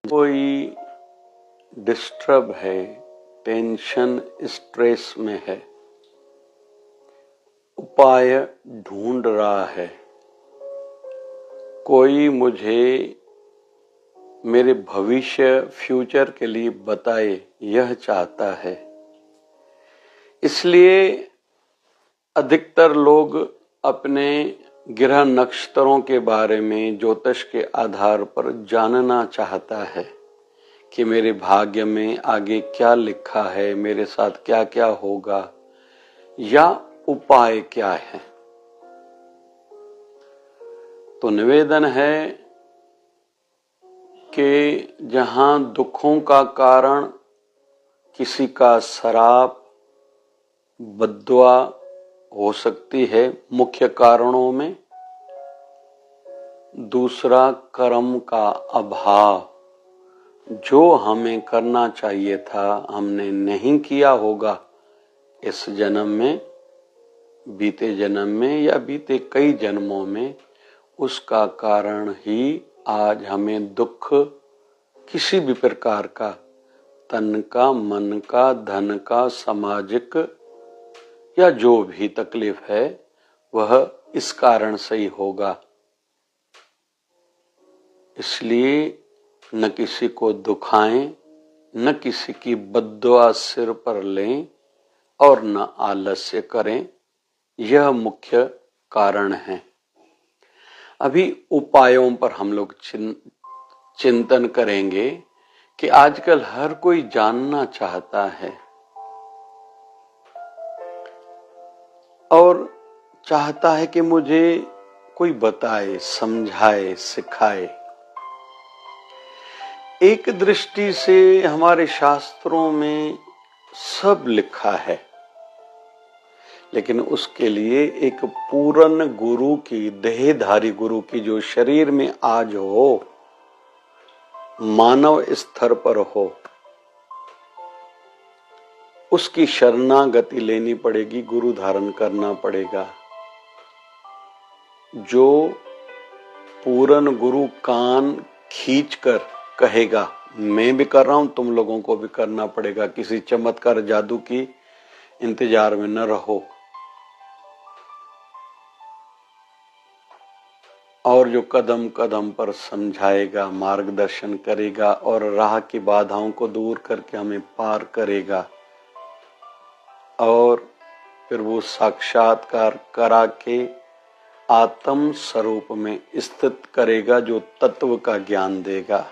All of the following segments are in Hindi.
कोई डिस्टर्ब है, टेंशन, स्ट्रेस में है, उपाय ढूंढ रहा है, कोई मुझे मेरे भविष्य फ्यूचर के लिए बताए, यह चाहता है। इसलिए अधिकतर लोग अपने ग्रह नक्षत्रों के बारे में ज्योतिष के आधार पर जानना चाहता है कि मेरे भाग्य में आगे क्या लिखा है, मेरे साथ क्या क्या होगा या उपाय क्या है। तो निवेदन है कि जहां दुखों का कारण किसी का श्राप, बद्दुआ हो सकती है मुख्य कारणों में, दूसरा कर्म का अभाव, जो हमें करना चाहिए था हमने नहीं किया होगा इस जन्म में, बीते जन्म में या बीते कई जन्मों में, उसका कारण ही आज हमें दुख किसी भी प्रकार का, तन का, मन का, धन का, सामाजिक या जो भी तकलीफ है वह इस कारण से ही होगा। इसलिए न किसी को दुखाएं, न किसी की बद्दुआ सिर पर लें और न आलस्य करें, यह मुख्य कारण है। अभी उपायों पर हम लोग चिंतन करेंगे कि आजकल हर कोई जानना चाहता है और चाहता है कि मुझे कोई बताए, समझाए, सिखाए। एक दृष्टि से हमारे शास्त्रों में सब लिखा है, लेकिन उसके लिए एक पूर्ण गुरु की, देहधारी गुरु की, जो शरीर में आज हो, मानव स्तर पर हो, उसकी शरणागति लेनी पड़ेगी, गुरु धारण करना पड़ेगा। जो पूर्ण गुरु कान खींचकर कहेगा मैं भी कर रहा हूं, तुम लोगों को भी करना पड़ेगा, किसी चमत्कार जादू की इंतजार में न रहो। और जो कदम कदम पर समझाएगा, मार्गदर्शन करेगा और राह की बाधाओं को दूर करके हमें पार करेगा, और फिर वो साक्षात्कार करा के आत्म स्वरूप में स्थित करेगा, जो तत्व का ज्ञान देगा।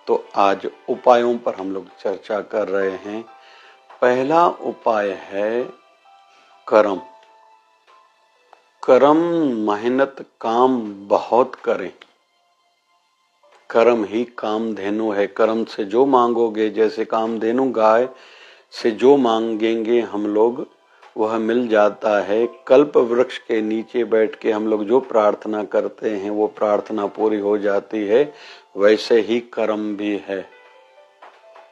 तो आज उपायों पर हम लोग चर्चा कर रहे हैं। पहला उपाय है कर्म। कर्म, मेहनत, काम बहुत करें। कर्म ही कामधेनु है। कर्म से जो मांगोगे, जैसे कामधेनु गाय से जो मांगेंगे हम लोग वह मिल जाता है। कल्प वृक्ष के नीचे बैठ के हम लोग जो प्रार्थना करते हैं वो प्रार्थना पूरी हो जाती है। वैसे ही कर्म भी है।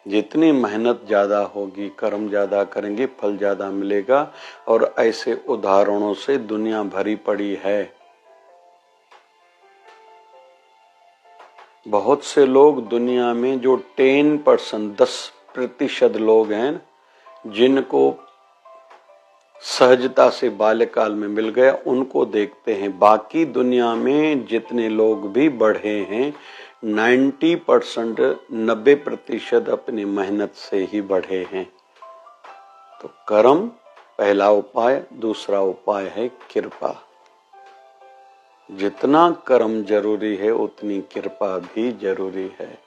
जितनी मेहनत ज्यादा होगी, कर्म ज्यादा करेंगे, फल ज्यादा मिलेगा। और ऐसे उदाहरणों से दुनिया भरी पड़ी है। बहुत से लोग दुनिया में जो 10% लोग हैं, जिनको सहजता से बाल्यकाल में मिल गया, उनको देखते हैं। बाकी दुनिया में जितने लोग भी बढ़े हैं, 90% अपनी मेहनत से ही बढ़े हैं। तो कर्म पहला उपाय। दूसरा उपाय है कृपा। जितना कर्म जरूरी है उतनी कृपा भी जरूरी है,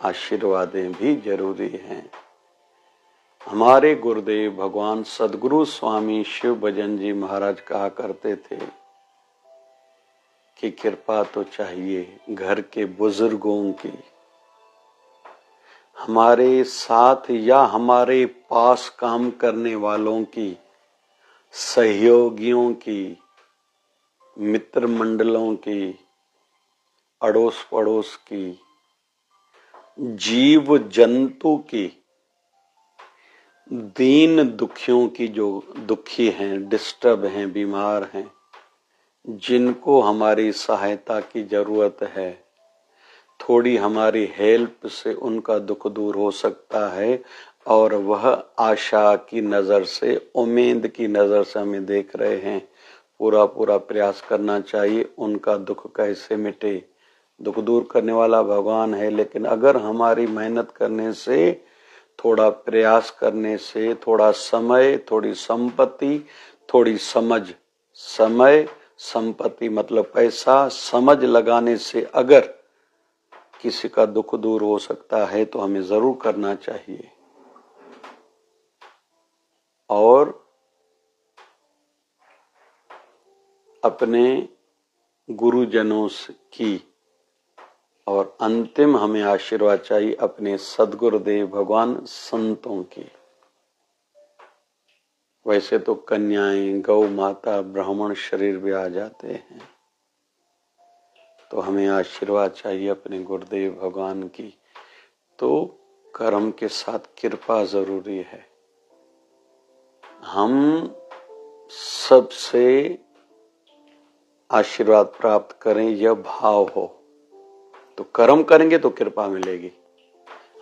आशीर्वादें भी जरूरी हैं। हमारे गुरुदेव भगवान सदगुरु स्वामी शिव भजन जी महाराज कहा करते थे कि कृपा तो चाहिए घर के बुजुर्गों की, हमारे साथ या हमारे पास काम करने वालों की, सहयोगियों की, मित्र मंडलों की, अड़ोस पड़ोस की, जीव जंतु की, दीन दुखियों की, जो दुखी हैं, डिस्टर्ब हैं, बीमार हैं, जिनको हमारी सहायता की जरूरत है, थोड़ी हमारी हेल्प से उनका दुख दूर हो सकता है, और वह आशा की नजर से, उम्मीद की नजर से हमें देख रहे हैं। पूरा पूरा प्रयास करना चाहिए उनका दुख कैसे मिटे। दुख दूर करने वाला भगवान है, लेकिन अगर हमारी मेहनत करने से, थोड़ा प्रयास करने से, थोड़ा समय, थोड़ी संपत्ति, थोड़ी समझ, समय संपत्ति मतलब पैसा, समझ लगाने से अगर किसी का दुख दूर हो सकता है तो हमें जरूर करना चाहिए। और अपने गुरुजनों की, और अंतिम हमें आशीर्वाद चाहिए अपने सद्गुरुदेव भगवान संतों की। वैसे तो कन्याएं, गौ माता, ब्राह्मण शरीर भी आ जाते हैं, तो हमें आशीर्वाद चाहिए अपने गुरुदेव भगवान की। तो कर्म के साथ कृपा जरूरी है। हम सबसे आशीर्वाद प्राप्त करें, यह भाव हो तो कर्म करेंगे तो कृपा मिलेगी।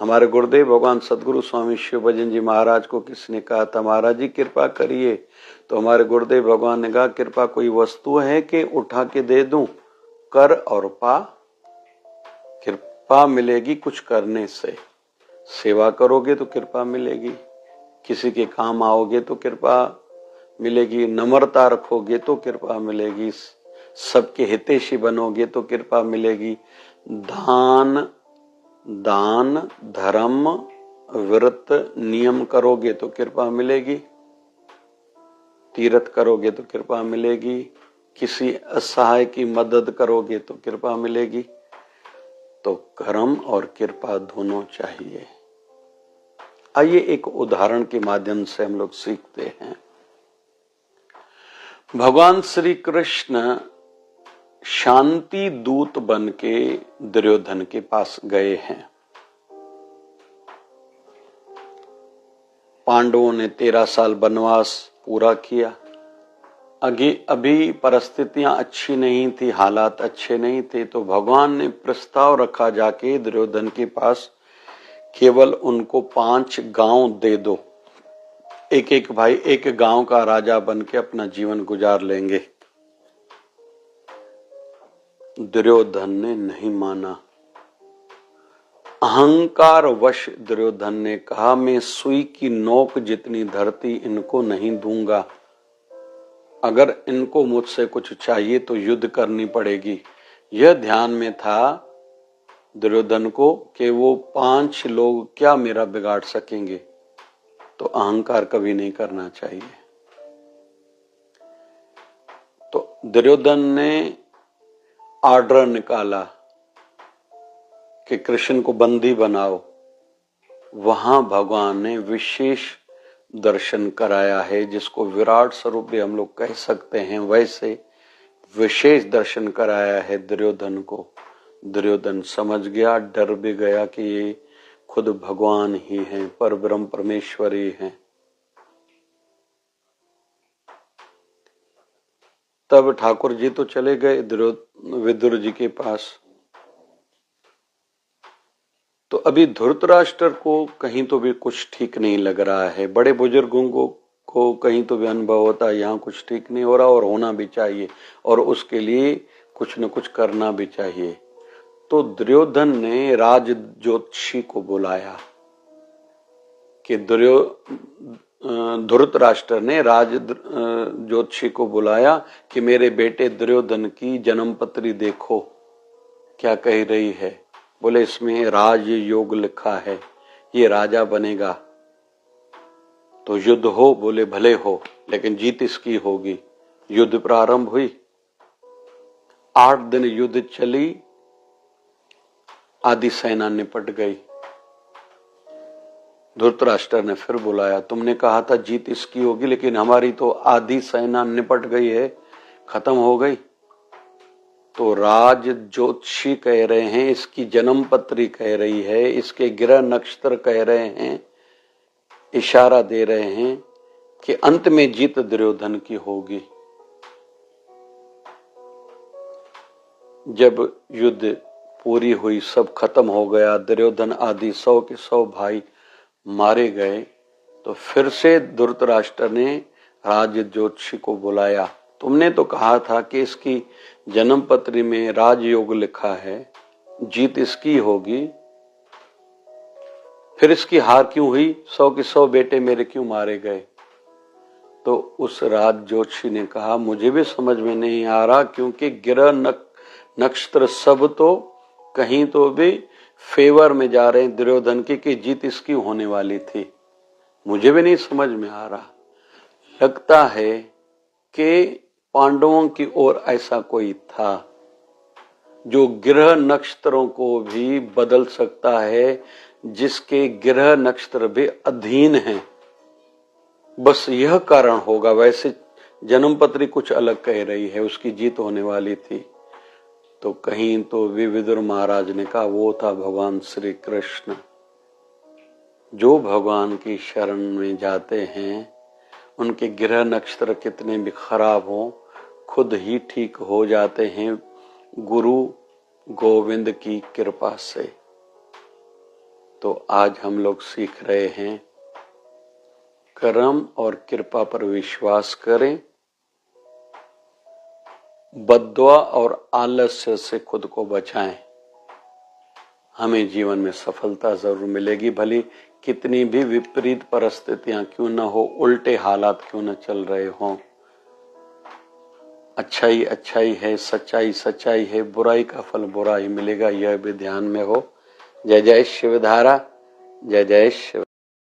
हमारे गुरुदेव भगवान सदगुरु स्वामी शिव भजन जी महाराज को किसने कहा था, महाराज जी कृपा करिए, तो हमारे गुरुदेव भगवान ने कहा कृपा कोई वस्तु है कि उठा के दे दूं, कर और पा। कृपा मिलेगी कुछ करने से। सेवा करोगे तो कृपा मिलेगी, किसी के काम आओगे तो कृपा मिलेगी, नम्रता रखोगे तो कृपा मिलेगी, सबके हितैषी बनोगे तो कृपा मिलेगी, दान धर्म व्रत नियम करोगे तो कृपा मिलेगी, तीर्थ करोगे तो कृपा मिलेगी, किसी असहाय की मदद करोगे तो कृपा मिलेगी। तो कर्म और कृपा दोनों चाहिए। आइए एक उदाहरण के माध्यम से हम लोग सीखते हैं। भगवान श्री कृष्ण शांति दूत बन के दुर्योधन के पास गए हैं। पांडवों ने 13 साल वनवास पूरा किया। अभी परिस्थितियां अच्छी नहीं थी, हालात अच्छे नहीं थे, तो भगवान ने प्रस्ताव रखा जाके दुर्योधन के पास, केवल उनको 5 गांव दे दो, एक एक भाई एक गांव का राजा बन के अपना जीवन गुजार लेंगे। दुर्योधन ने नहीं माना। अहंकार वश दुर्योधन ने कहा मैं सुई की नोक जितनी धरती इनको नहीं दूंगा, अगर इनको मुझसे कुछ चाहिए तो युद्ध करनी पड़ेगी। यह ध्यान में था दुर्योधन को कि वो 5 लोग क्या मेरा बिगाड़ सकेंगे, तो अहंकार कभी नहीं करना चाहिए। तो दुर्योधन ने ऑर्डर निकाला कि कृष्ण को बंदी बनाओ। वहां भगवान ने विशेष दर्शन कराया है, जिसको विराट स्वरूप भी हम लोग कह सकते हैं, वैसे विशेष दर्शन कराया है दुर्योधन को। दुर्योधन समझ गया, डर भी गया कि ये खुद भगवान ही हैं, पर ब्रह्म परमेश्वर ही हैं। तब ठाकुर जी तो चले गए विदुर जी के पास। तो अभी धृतराष्ट्र को कहीं तो भी कुछ ठीक नहीं लग रहा है। बड़े बुजुर्गों को कहीं तो भी अनुभव होता है यहाँ कुछ ठीक नहीं हो रहा, और होना भी चाहिए, और उसके लिए कुछ न कुछ करना भी चाहिए। तो दुर्योधन ने राज ज्योतिषी को बुलाया कि धृतराष्ट्र ने राज ज्योतिषी को बुलाया कि मेरे बेटे दुर्योधन की जन्मपत्री देखो क्या कह रही है। बोले इसमें राज योग लिखा है, ये राजा बनेगा, तो युद्ध हो। बोले भले हो, लेकिन जीत इसकी होगी। युद्ध प्रारंभ हुई। 8 दिन युद्ध चली, आधी सेना निपट गई। धृतराष्ट्र ने फिर बुलाया, तुमने कहा था जीत इसकी होगी, लेकिन हमारी तो आधी सेना निपट गई है, खत्म हो गई। तो राज ज्योतिषी कह रहे हैं, इसकी जन्मपत्री कह रही है, इसके ग्रह नक्षत्र कह रहे हैं, इशारा दे रहे हैं कि अंत में जीत दुर्योधन की होगी। जब युद्ध पूरी हुई, सब खत्म हो गया, दुर्योधन आदि 100 के 100 भाई मारे गए, तो फिर से धृतराष्ट्र ने राज ज्योतिषी को बुलाया। तुमने तो कहा था कि इसकी जन्म पत्री में राजयोग लिखा है, जीत इसकी होगी, फिर इसकी हार क्यों हुई? 100 के 100 बेटे मेरे क्यों मारे गए? तो उस राज ज्योतिषी ने कहा, मुझे भी समझ में नहीं आ रहा, क्योंकि ग्रह नक्षत्र सब तो कहीं तो भी फेवर में जा रहे हैं दुर्योधन की, कि जीत इसकी होने वाली थी। मुझे भी नहीं समझ में आ रहा। लगता है कि पांडवों की ओर ऐसा कोई था जो ग्रह नक्षत्रों को भी बदल सकता है, जिसके ग्रह नक्षत्र भी अधीन हैं। बस यह कारण होगा। वैसे जन्मपत्री कुछ अलग कह रही है, उसकी जीत होने वाली थी। तो कहीं तो विदुर महाराज ने कहा, वो था भगवान श्री कृष्ण। जो भगवान की शरण में जाते हैं, उनके ग्रह नक्षत्र कितने भी खराब हों, खुद ही ठीक हो जाते हैं गुरु गोविंद की कृपा से। तो आज हम लोग सीख रहे हैं, कर्म और कृपा पर विश्वास करें, बद्दुआ और आलस्य से खुद को बचाएं। हमें जीवन में सफलता जरूर मिलेगी, भली कितनी भी विपरीत परिस्थितियां क्यों न हो, उल्टे हालात क्यों न चल रहे हों। अच्छाई अच्छाई है, सच्चाई सच्चाई है, बुराई का फल बुरा ही मिलेगा, यह भी ध्यान में हो। जय जय शिवधारा, जय जय शिव।